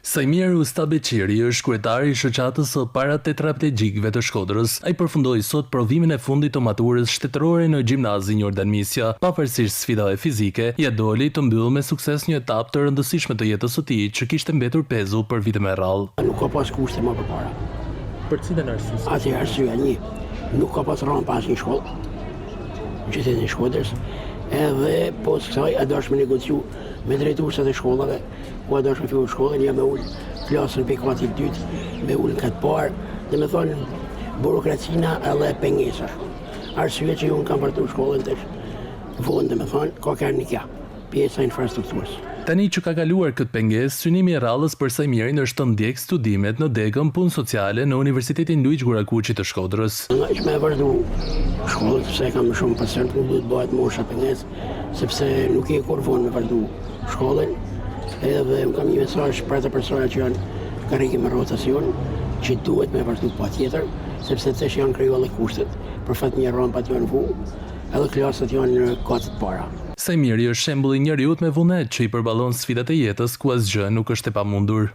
Sajmir Usta Beqiri është kryetari i shoqatës së paratetraplegjikëve të Shkodrës. Ai përfundoi sot provimin e fundit të maturës shtetërore në gjimnazin Jordan Misja. Pavarësisht sfidave fizike, ja doli të mbyll me sukses një etapë të rëndësishme të jetës së tij, që kishte mbetur pezu për vite me radhë. Nuk ka pas kushte më përpara. Për cilën arsye? Atë arsye një, nuk ka pas rënë pas një shkollë. Qytetin e Shkodrës. Edhe pas kësaj a dash me negociu me drejtuesat e shkollave, ku a dash me fillu shkollën, ja me ul klasën për katit dytë, me ul këtë parë, dhe me thonë burokracina edhe pengesa. Arsye që unë kam partu shkollën të vonë, dhe me thonë, ka kërë një kja, pjesa infrastrukturës. Tani që ka kaluar këtë pengesë, synimi i rradhës për Sajmirin është të ndjek studimet në degën punë sociale në Universitetin Luiq Gurakuqi të Shkodrës. Nga që me vazhdu shkollën, sepse kam shumë pasër, nuk duhet bëhet mosha pengesë, sepse nuk e kur vonë me vazhdu shkollën, edhe kam një mesazh për ata persona që janë karrike me rotacion, që duhet me vazhdu patjetër, sepse tash janë krijuar edhe kushtet, për fat një rampat janë vu, edhe klasat janë në katët para. Sajmiri është shembulli i njeriut me vullnet që i përballon sfidat e jetës ku asgjë nuk është e pamundur.